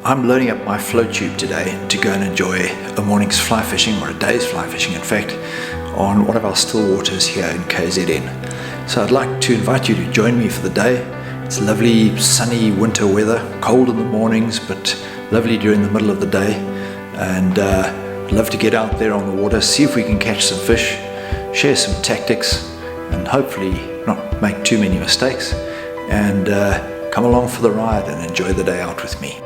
I'm loading up my float tube today to go and enjoy a morning's fly fishing, or a day's fly fishing in fact, on one of our still waters here in KZN. So I'd like to invite you to join me for the day. It's lovely sunny winter weather, cold in the mornings but lovely during the middle of the day, and I'd love to get out there on the water, see if we can catch some fish, share some tactics, and hopefully not make too many mistakes, and come along for the ride and enjoy the day out with me.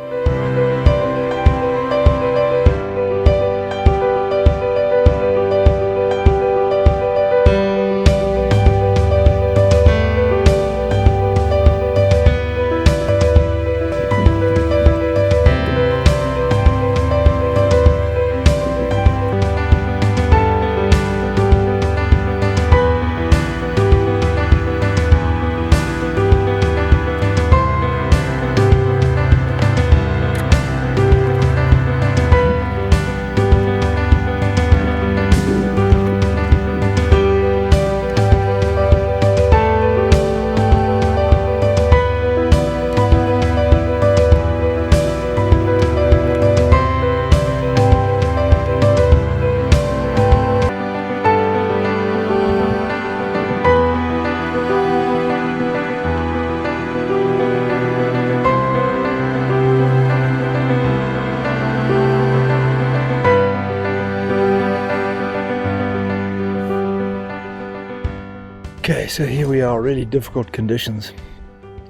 Okay, so here we are, really difficult conditions.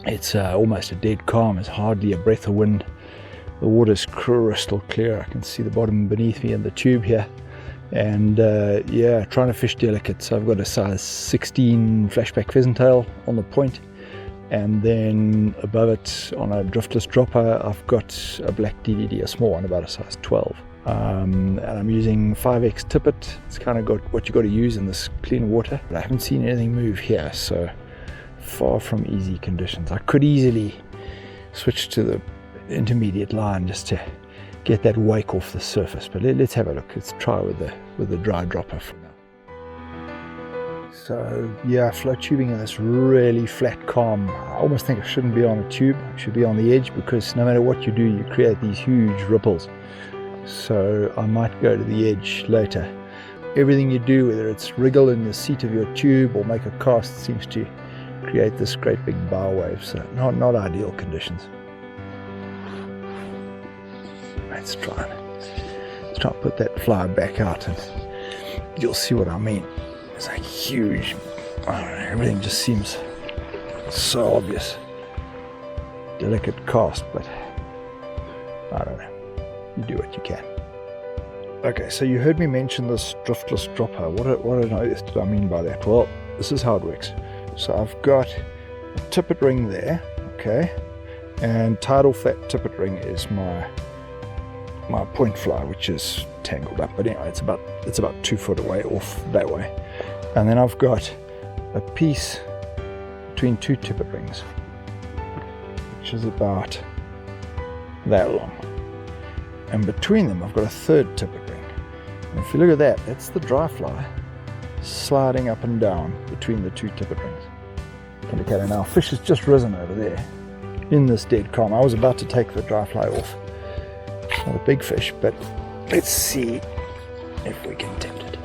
It's almost a dead calm, there's hardly a breath of wind. The water's crystal clear, I can see the bottom beneath me in the tube here. And yeah, trying to fish delicate. So I've got a size 16 flashback pheasant tail on the point, and then above it on a driftless dropper I've got a black DDD, a small one, about a size 12. And I'm using 5x tippet. It's kind of got what you got to use in this clean water. But I haven't seen anything move here, so far from easy conditions. I could easily switch to the intermediate line just to get that wake off the surface, but let's have a look. Let's try with the dry dropper for now. So yeah, float tubing in this really flat calm. I almost think I shouldn't be on a tube, I should be on the edge, because no matter what you do, you create these huge ripples. So I might go to the edge later. Everything you do, whether it's wriggle in the seat of your tube or make a cast, seems to create this great big bow wave. So not ideal conditions. Let's try and put that fly back out, and you'll see what I mean. It's like huge. I don't know, everything just seems so obvious. Delicate cast, but I don't know. You do what you can. Okay, so you heard me mention this driftless dropper. What did I mean by that? Well, this is how it works. So I've got a tippet ring there, okay, and tied off that tippet ring is my point fly, which is tangled up. But anyway, it's about 2 foot away off that way, and then I've got a piece between 2 tippet rings, which is about that long. And between them I've got a 3rd tippet ring. And if you look at that, that's the dry fly sliding up and down between the 2 tippet rings. Okay, now fish has just risen over there in this dead calm. I was about to take the dry fly off. Not a big fish, but let's see if we can tempt it.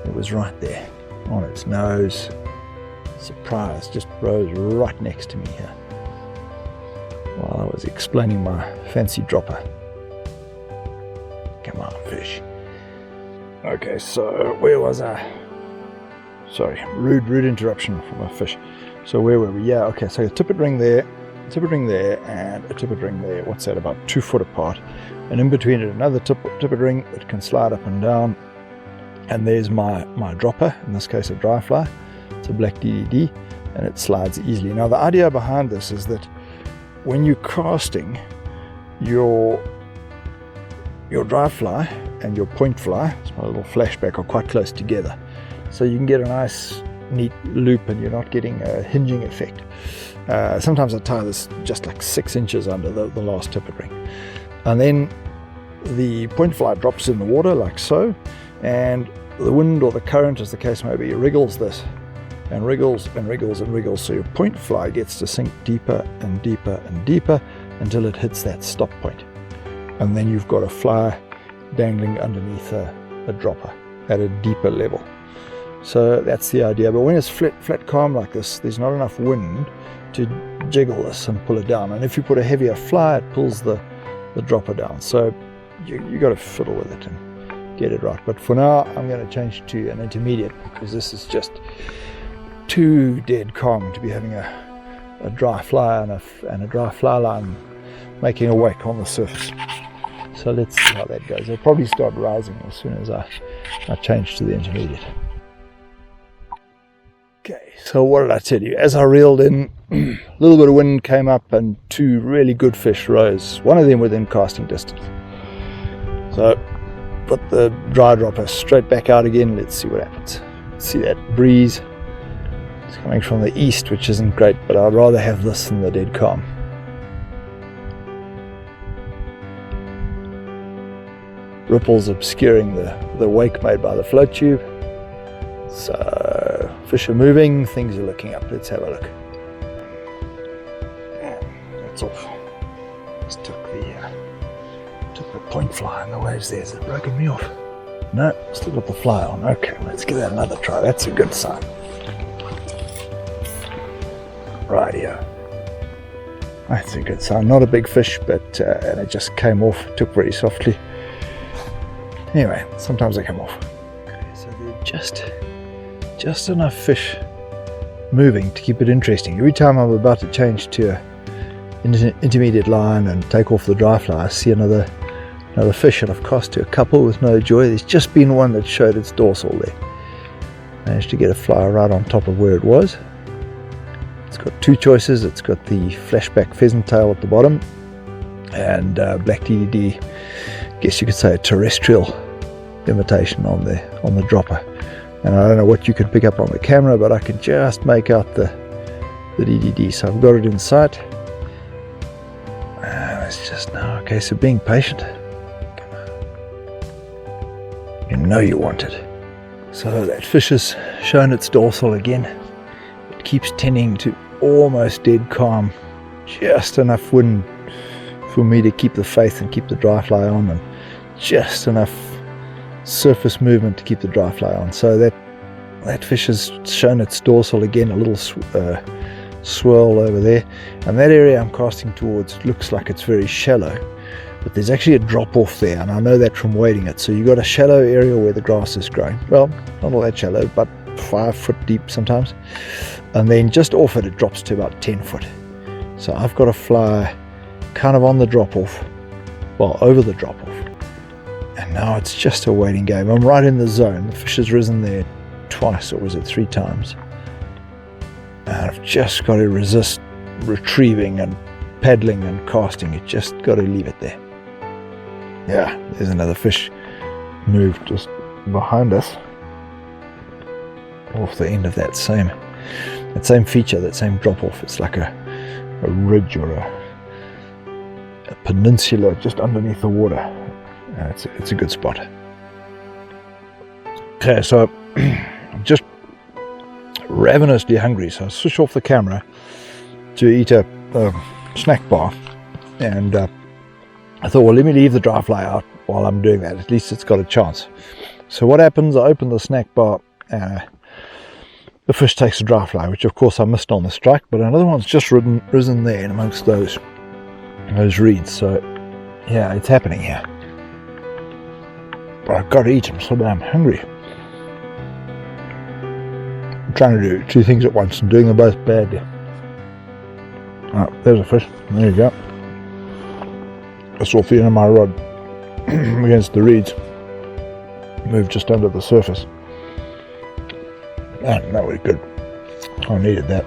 It was right there on its nose. Surprise, just rose right next to me here while I was explaining my fancy dropper. Come on, fish. Okay, so where was I? Sorry, rude interruption from a fish. So where were we? Yeah, okay, so a tippet ring there, and a tippet ring there. What's that, about 2 foot apart? And in between it, another tippet ring that can slide up and down. And there's my dropper, in this case a dry fly. It's a black DDD, and it slides easily. Now the idea behind this is that when you're casting, your dry fly and your point fly, it's my little flashback, are quite close together. So you can get a nice neat loop and you're not getting a hinging effect. Sometimes I tie this just like 6 inches under the last tippet ring. And then the point fly drops in the water like so, and the wind or the current, as the case may be, wriggles this and wriggles and wriggles and wriggles. So your point fly gets to sink deeper and deeper and deeper until it hits that stop point. and then you've got a fly dangling underneath a dropper at a deeper level. So that's the idea. But when it's flat calm like this, there's not enough wind to jiggle this and pull it down. And if you put a heavier fly, it pulls the dropper down. So you got to fiddle with it and get it right. But for now, I'm going to change to an intermediate, because this is just too dead calm to be having a dry fly and a dry fly line making a wake on the surface. So let's see how that goes. They'll probably start rising as soon as I change to the intermediate. Okay, so what did I tell you? As I reeled in, a little bit of wind came up and two really good fish rose, one of them within casting distance. So put the dry dropper straight back out again. Let's see what happens. See that breeze? It's coming from the east, which isn't great, but I'd rather have this than the dead calm. Ripples obscuring the wake made by the float tube. So fish are moving, things are looking up. Let's have a look. That's off. Just took the point fly in the waves there. Has it broken me off? No, still got the fly on. Okay, let's give that another try. That's a good sign. Rightio. That's a good sign. Not a big fish, but and it just came off. Took very softly. Anyway, sometimes they come off. Okay, so they're just enough fish moving to keep it interesting. Every time I'm about to change to an intermediate line and take off the dry fly, I see another fish, and I've cast to a couple with no joy. There's just been one that showed its dorsal there. Managed to get a fly right on top of where it was. It's got two choices. It's got the flashback pheasant tail at the bottom and black DDD, guess you could say a terrestrial imitation on the dropper. And I don't know what you can pick up on the camera, but I can just make out the DDD. So I've got it in sight. It's just now. Okay, so being patient. Come on. You know you want it. So that fish has shown its dorsal again. It keeps tending to almost dead calm. Just enough wind for me to keep the faith and keep the dry fly on, and just enough surface movement to keep the dry fly on. So that fish has shown its dorsal again, a little swirl over there, and that area I'm casting towards looks like it's very shallow, but there's actually a drop off there, and I know that from wading it. So you've got a shallow area where the grass is growing, well, not all that shallow, but 5 foot deep sometimes, and then just off it drops to about 10 foot. So I've got a fly kind of on the drop off, well, over the drop off, and now it's just a waiting game. I'm right in the zone. The fish has risen there twice, or was it 3 times, and I've just got to resist retrieving and paddling and casting. It just got to leave it there. Yeah, there's another fish moved just behind us off the end of that same feature, that same drop off. It's like a ridge or a peninsula just underneath the water. It's a good spot. Okay, so I'm just ravenously hungry, so I switch off the camera to eat a snack bar, and I thought, well, let me leave the dry fly out while I'm doing that. At least it's got a chance. So what happens, I open the snack bar, the fish takes a dry fly, which of course I missed on the strike, but another one's just risen there in amongst those reeds. So yeah, it's happening here. But I've got to eat them, so damn hungry. I'm trying to do 2 things at once and doing them both badly. Oh, there's a fish. There you go. That's off the end of my rod against the reeds. Moved just under the surface. Oh, that was good. I needed that.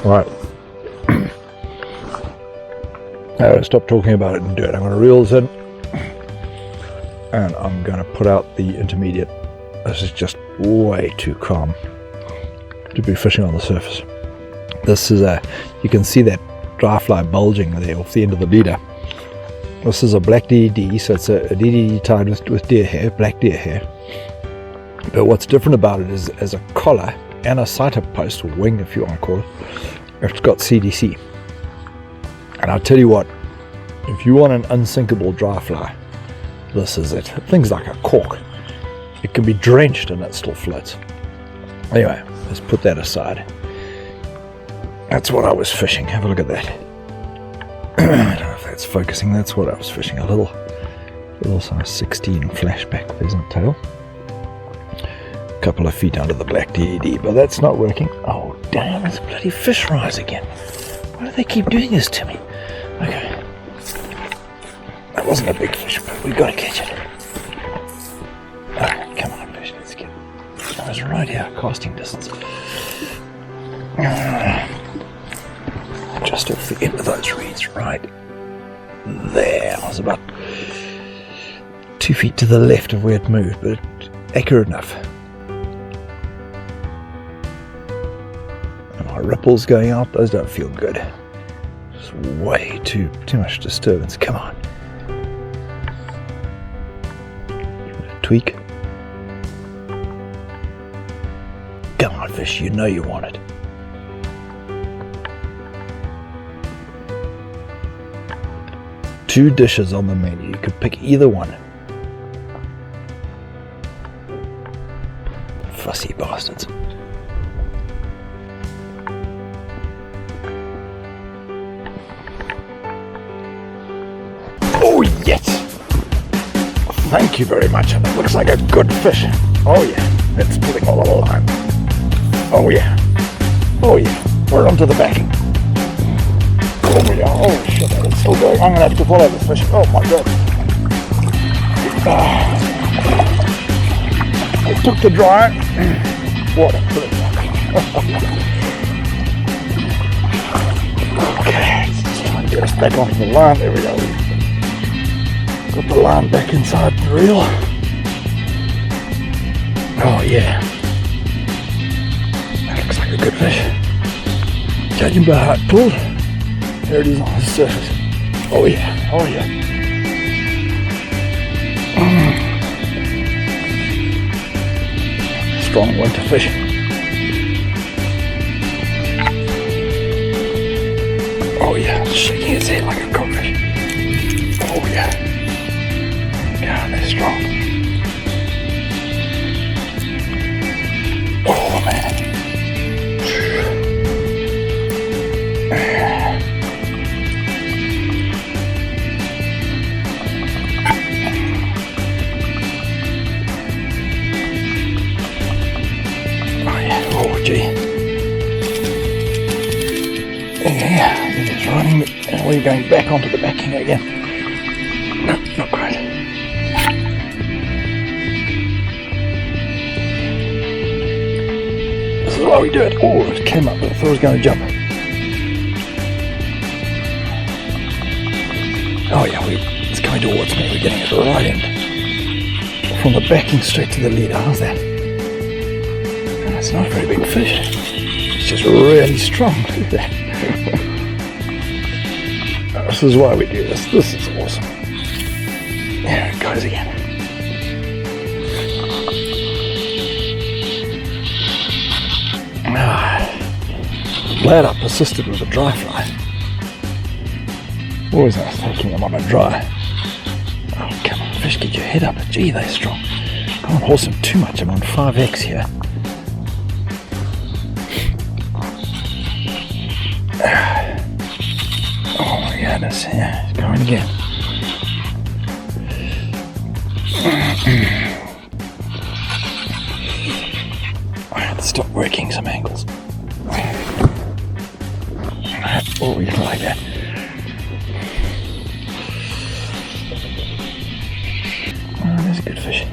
Right. Now stop talking about it and do it. I'm going to reel this in, and I'm going to put out the intermediate. This is just way too calm to be fishing on the surface. This is you can see that dry fly bulging there off the end of the leader. This is a black DDD, so it's a DDD tied with deer hair, black deer hair. But what's different about it is, as a collar and a sighter post, or wing if you want to call it, it's got CDC. And I'll tell you what, if you want an unsinkable dry fly, this is it. Things like a cork. It can be drenched and it still floats. Anyway, let's put that aside. That's what I was fishing. Have a look at that. I don't know if that's focusing. That's what I was fishing. A little size 16 flashback pheasant tail. A couple of feet under the black DED, but that's not working. Oh damn, it's a bloody fish rise again. Why do they keep doing this to me? Okay. That wasn't a big fish, but we've got to catch it. Alright, come on fish, let's get it. I was right here, casting distance. Just off the end of those reeds, right there. I was about 2 feet to the left of where it moved, but accurate enough. And my ripples going out, those don't feel good. Just way too much disturbance. Come on. Tweak. Come on, fish, you know you want it. Two dishes on the menu. You could pick either one. Fussy bastards. Oh yes! Thank you very much. And it looks like a good fish. Oh yeah, it's pulling all the line. Oh yeah. Oh yeah. We're onto the backing. Oh yeah. Oh shit, it's still going. I'm gonna have to follow this fish. Oh my god. I took the dry. What a fish. Okay, let's try and get us back onto the line. There we go. Got the line back inside the reel. Oh yeah. That looks like a good fish. Judging by how it pulled, there it is on the surface. Oh yeah, oh yeah. Strong winter fish. Oh yeah, shaking its head like a codfish. Oh yeah. God, they're strong. Oh man. Oh gee. Yeah, it's running and we're going back onto the backing again. No, not quite. This is why we do it. Oh, it came up, but I thought it was going to jump. Oh yeah, it's coming towards me. We're getting it right in. From the backing straight to the leader. How's that? It's not a very big fish. It's just really strong. Look at that. This is why we do this. This is awesome. There it goes again. Glad I persisted with a dry fly. Always nice taking them on a dry. Oh, come on, fish, get your head up. Gee, they're strong. Can't horse them too much. I'm on 5x here. Oh my goodness, yeah, it's going again. I had to stop working some angles. Oh, you like that. Oh, there's a good fish.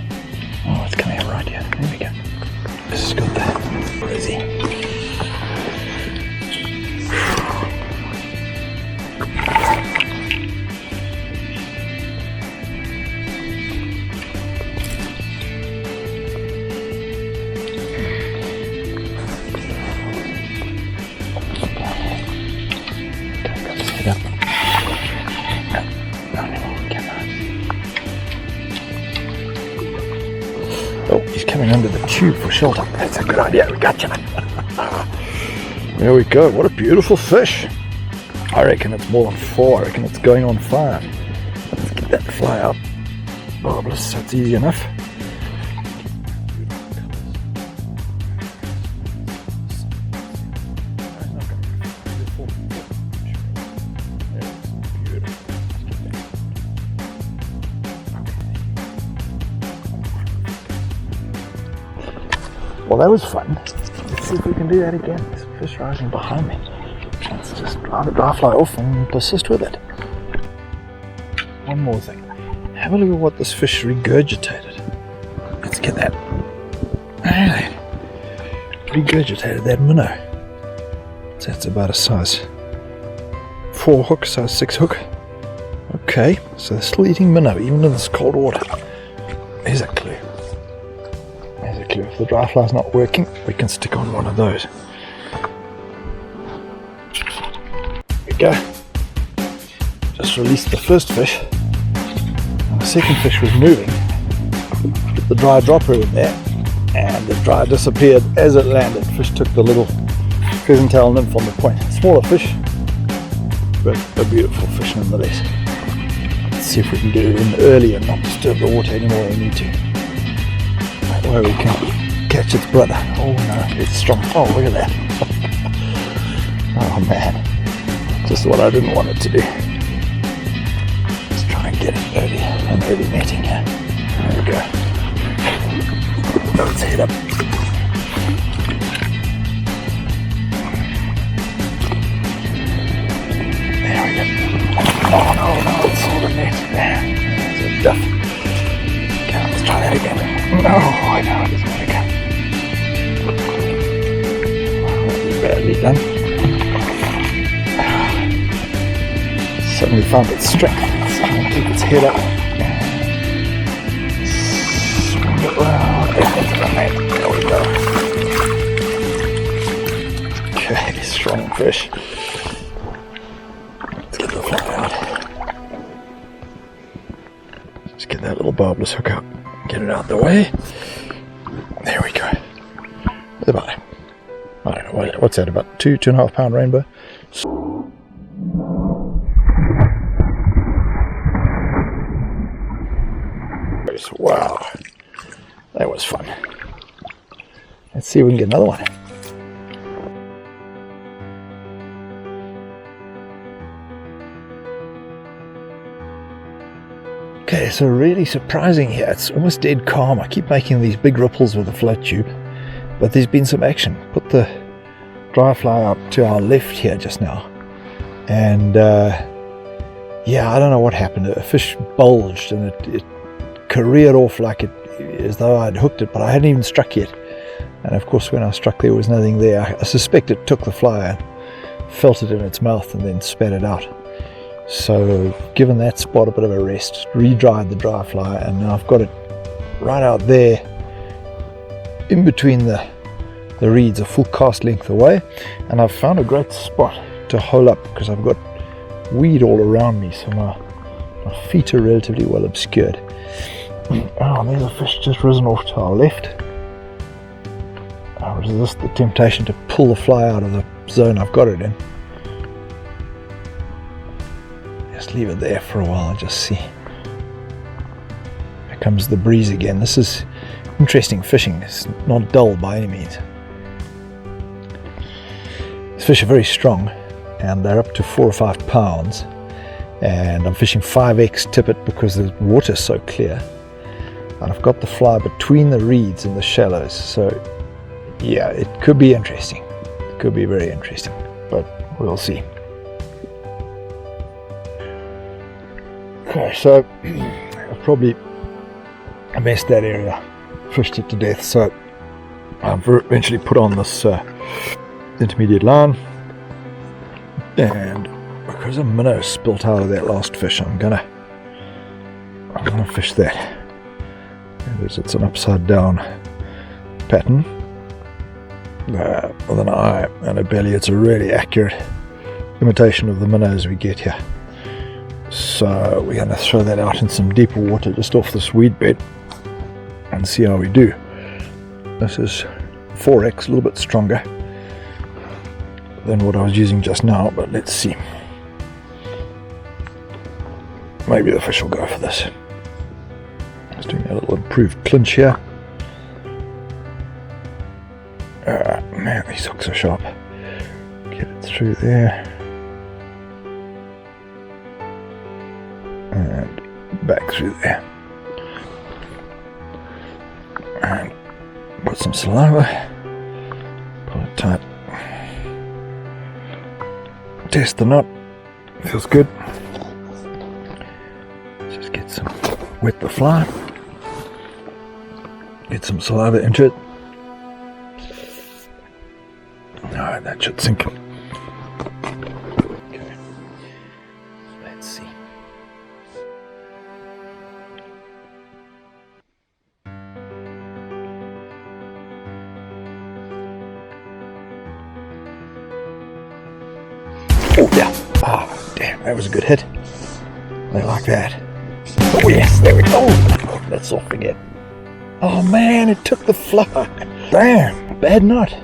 Oh, it's coming out right here. There we go. This is good there. Where is he? Oh, he's coming under the tube for shelter. That's a good idea. We got you. There we go. What a beautiful fish. I reckon it's more than 4. I reckon it's going on 5. Let's get that fly out. Marvelous, that's easy enough. Well, that was fun. Let's see if we can do that again. There's a fish rising behind me. Let's just drive the dry fly off and persist with it. One more thing. Have a look at what this fish regurgitated. Let's get that. Alright. Regurgitated that minnow. So that's about a size 4 hook, size 6 hook. Okay, so they're still eating minnow even in this cold water. Here's a clue. There's a clue. If the dry fly's not working, we can stick on one of those. Here we go. Just released the first fish. And the second fish was moving. Put the dry dropper in there, and the dry disappeared as it landed. Fish took the little pheasant tail nymph on the point. Smaller fish, but a beautiful fish nonetheless. Let's see if we can get it in early and not disturb the water any more than we need to. That way we can catch its brother. Oh no, it's strong. Oh, look at that. Oh man, just what I didn't want it to do. Let's try and get it early, an early netting here. There we go. Let's head up. There we go. Oh no, it's all the net. There's a duff. Okay, let's try that again. No, I know it doesn't work. That's badly done. Suddenly found its strength. So I'm going to keep its head up. Swing it round. There we go. Okay, strong fish. Let's get the fly out. Just get that little barbless hook out. Get it out the way. There we go. About, I don't know, what's that, about 2.5 pound rainbow? Wow, that was fun. Let's see if we can get another one. Okay, so really surprising here. It's almost dead calm. I keep making these big ripples with the float tube, but there's been some action. Put the dry fly out to our left here just now, and yeah, I don't know what happened. A fish bulged and it careered off like as though I'd hooked it, but I hadn't even struck yet. And of course, when I struck, there was nothing there. I suspect it took the fly and felt it in its mouth and then spat it out. So given that spot a bit of a rest, re-dried the dry fly, and now I've got it right out there in between the reeds, a full cast length away, and I've found a great spot to hole up because I've got weed all around me, so my feet are relatively well obscured. Oh, there's a fish just risen off to our left. I'll resist the temptation to pull the fly out of the zone I've got it in. Just leave it there for a while and just see. Here comes the breeze again. This is interesting fishing. It's not dull by any means. These fish are very strong and they're up to 4 or 5 pounds, and I'm fishing 5x tippet because the water's so clear, and I've got the fly between the reeds in the shallows, so yeah, it could be interesting. It could be very interesting, but we'll see. Okay, so I've probably messed that area, fished it to death, so I've eventually put on this intermediate line, and because a minnow spilt out of that last fish, I'm gonna fish that. It's an upside down pattern with an eye and a belly. It's a really accurate imitation of the minnows we get here. So we're going to throw that out in some deeper water just off this weed bed and see how we do. This is 4x, a little bit stronger than what I was using just now, but let's see. maybe the fish will go for this. Just doing a little improved clinch here. Man, these hooks are sharp. Get it through there. And back through there. And put some saliva. Pull it tight. Test the knot. Feels good. Just get some, wet the fly. Get some saliva into it. Alright, that should sink. Okay. Let's see. Oh yeah. Oh damn, that was a good hit. I like that. Oh yes, there we go. Oh, that's off again. Oh man, it took the fly. Damn, bad knot.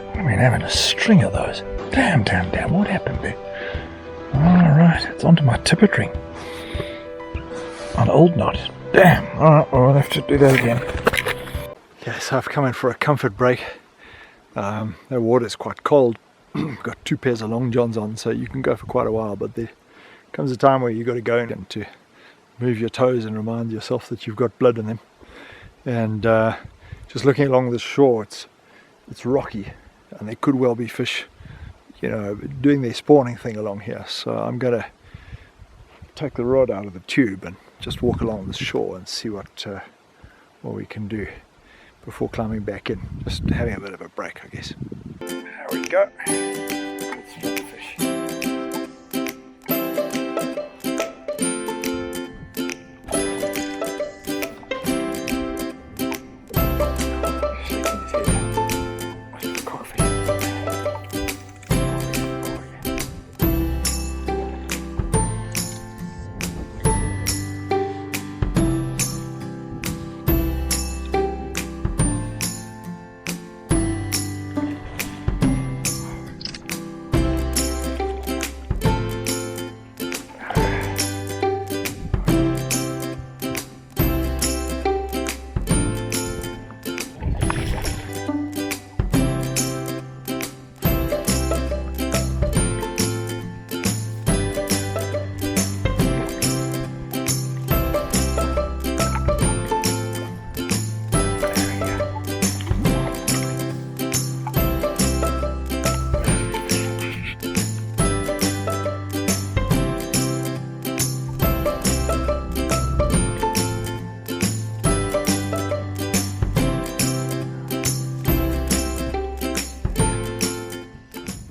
I've been having a string of those. Damn, what happened there? Alright, it's onto my tippet ring. An old knot. Damn, alright, I'll have to do that again. Okay, so I've come in for a comfort break. The water's quite cold. Got 2 pairs of long johns on, so you can go for quite a while, but there comes a time where you've got to go in to move your toes and remind yourself that you've got blood in them. And just looking along the shore, it's rocky, and there could well be fish, you know, doing their spawning thing along here. So I'm going to take the rod out of the tube and just walk along the shore and see what we can do before climbing back in. Just having a bit of a break, I guess. There we go. Let's try the fish.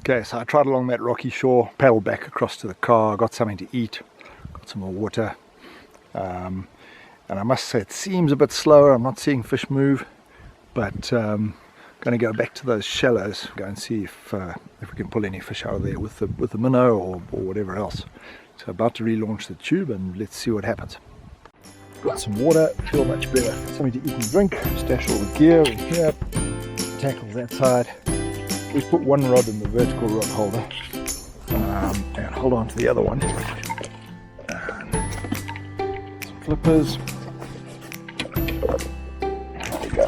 Okay, so I tried along that rocky shore, paddled back across to the car, got something to eat, got some more water, and I must say it seems a bit slower. I'm not seeing fish move, but going to go back to those shallows, go and see if we can pull any fish out of there with the minnow or whatever else. So about to relaunch the tube, and let's see what happens. Got some water, feel much better. Something to eat and drink, stash all the gear in here, tackle that side. We put one rod in the vertical rod holder and hold on to the other one. Some flippers. There we go.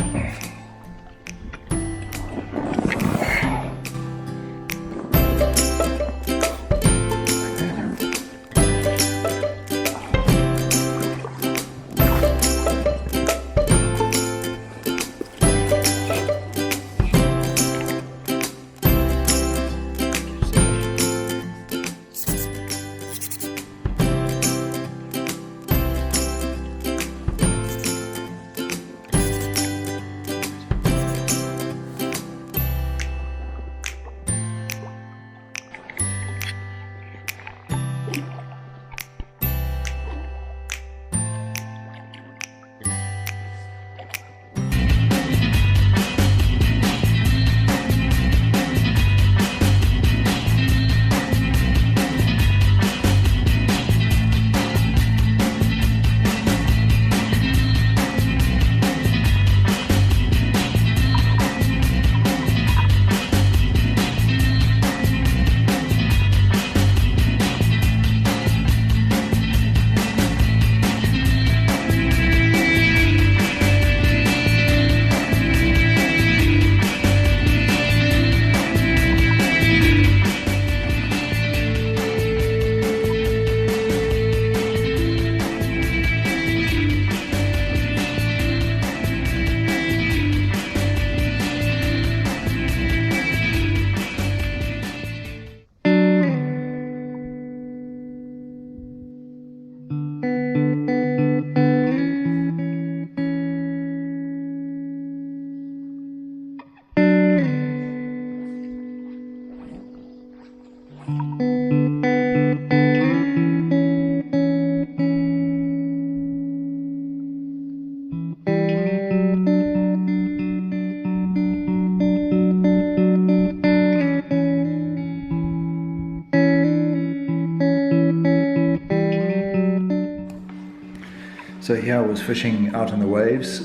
here was fishing out in the waves,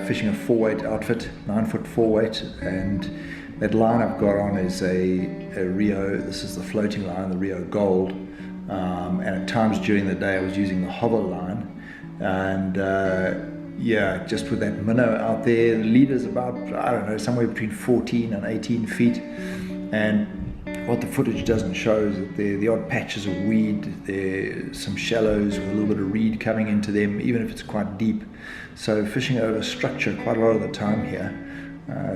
fishing a 4-weight outfit, 9-foot 4-weight, and that line I've got on is a Rio. This is the floating line, the Rio Gold, and at times during the day I was using the hover line, and yeah, just with that minnow out there. The leader's about, I don't know, somewhere between 14 and 18 feet, and what the footage doesn't show is that the odd patches of weed, there's some shallows with a little bit of reed coming into them, even if it's quite deep. So fishing over structure quite a lot of the time here.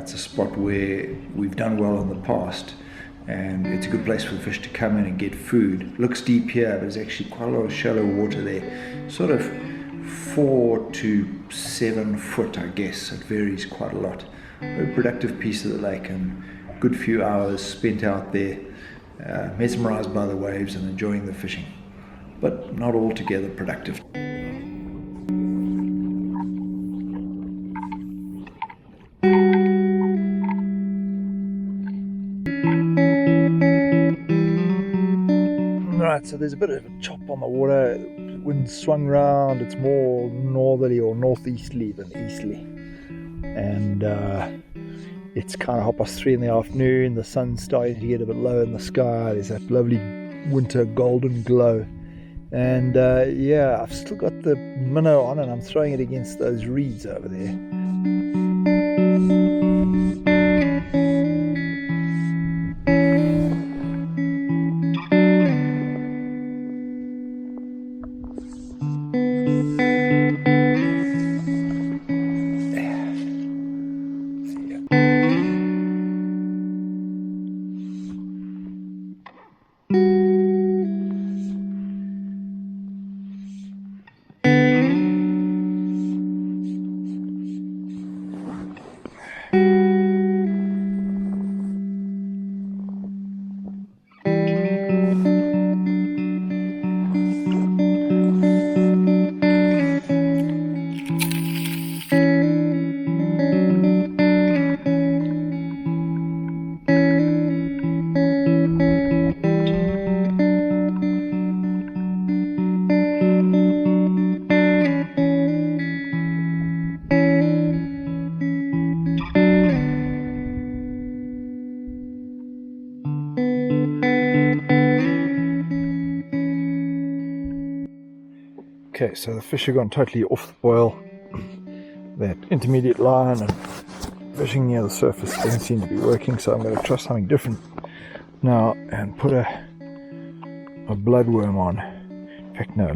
It's a spot where we've done well in the past, and it's a good place for the fish to come in and get food. Looks deep here, but there's actually quite a lot of shallow water there. Sort of 4 to 7 foot, I guess. It varies quite a lot. Very productive piece of the lake, and good few hours spent out there, mesmerized by the waves and enjoying the fishing, but not altogether productive. Right, so there's a bit of a chop on the water. The wind swung round. It's more northerly or northeasterly than easterly, and it's kind of 3:30 in the afternoon. The sun's starting to get a bit low in the sky. There's that lovely winter golden glow, and yeah, I've still got the minnow on, and I'm throwing it against those reeds over there. Okay, so the fish have gone totally off the boil. That intermediate line and fishing near the surface doesn't seem to be working, so I'm going to try something different now and put a bloodworm on. In fact, no,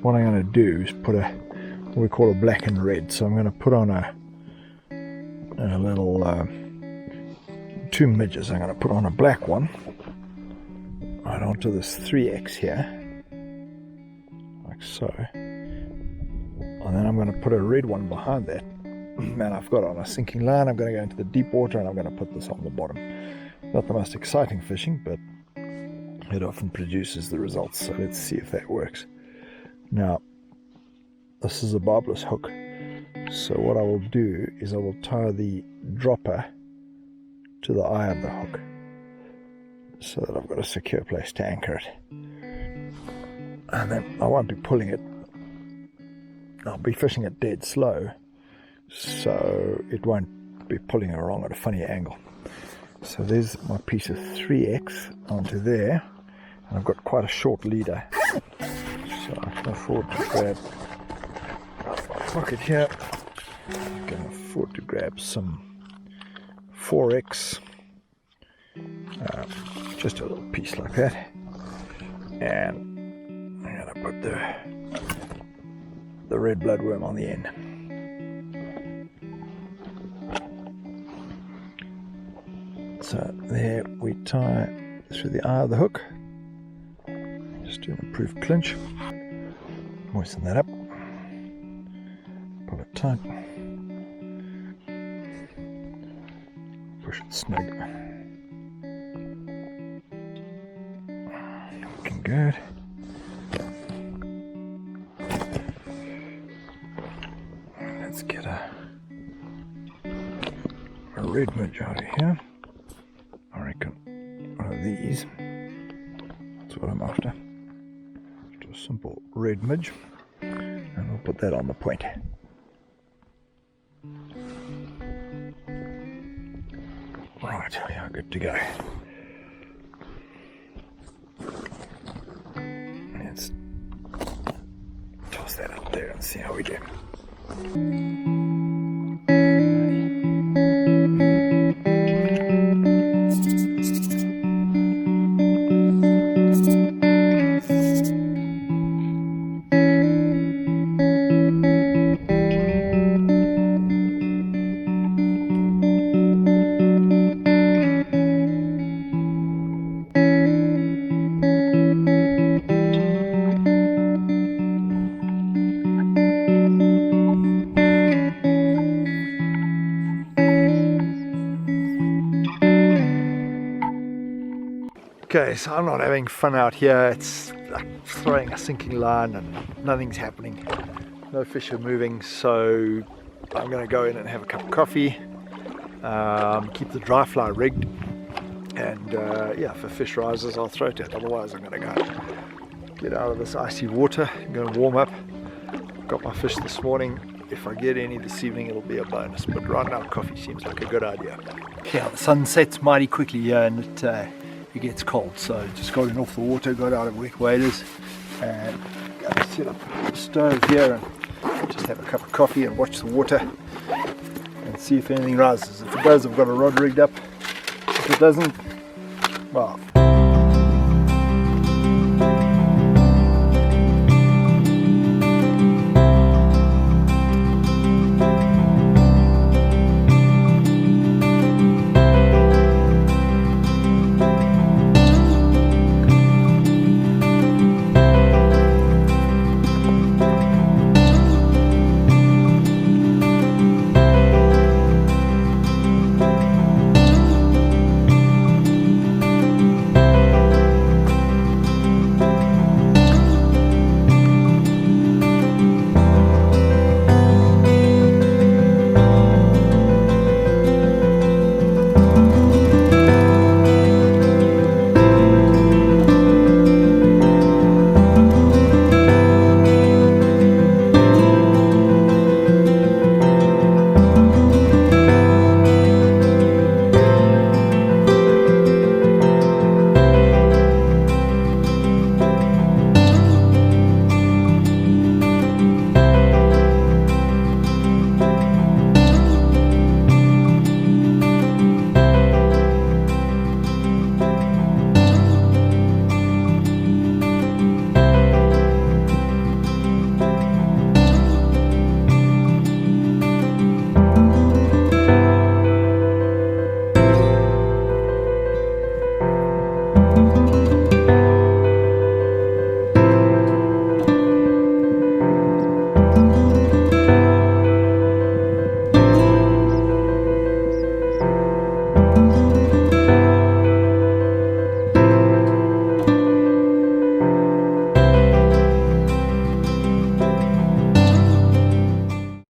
what I'm going to do is put what we call a black and red. So I'm going to put on a little 2 midges. I'm going to put on a black one right onto this 3X here, so, and then I'm going to put a red one behind that, and I've got on a sinking line. I'm going to go into the deep water, and I'm going to put this on the bottom. Not the most exciting fishing, but it often produces the results, so let's see if that works. Now, this is a barbless hook, so what I will do is I will tie the dropper to the eye of the hook so that I've got a secure place to anchor it. And then I won't be pulling it. I'll be fishing it dead slow, so it won't be pulling along at a funny angle. So there's my piece of 3X onto there, and I've got quite a short leader, so I can afford to grab my pocket here. I can afford to grab some 4X, just a little piece like that, and put the red bloodworm on the end. So there we tie through the eye of the hook. Just do an improved clinch. Moisten that up. Pull it tight. Push it snug. Looking good. Let's get a red midge out of here. I reckon one of these. That's what I'm after. Just a simple red midge. And we'll put that on the point. Right, we are good to go. Let's toss that up there and see how we do. Okay, so I'm not having fun out here. It's like throwing a sinking line and nothing's happening. No fish are moving, so I'm going to go in and have a cup of coffee, keep the dry fly rigged, and yeah, if a fish rises I'll throw to it. Otherwise I'm going to go get out of this icy water and go and warm up. Got my fish this morning. If I get any this evening it'll be a bonus, but right now coffee seems like a good idea. Yeah, the sun sets mighty quickly here and it gets cold, so just got in off the water, got out of wet waders, and gonna set up the stove here and just have a cup of coffee and watch the water and see if anything rises. If it does, I've got a rod rigged up. If it doesn't, well,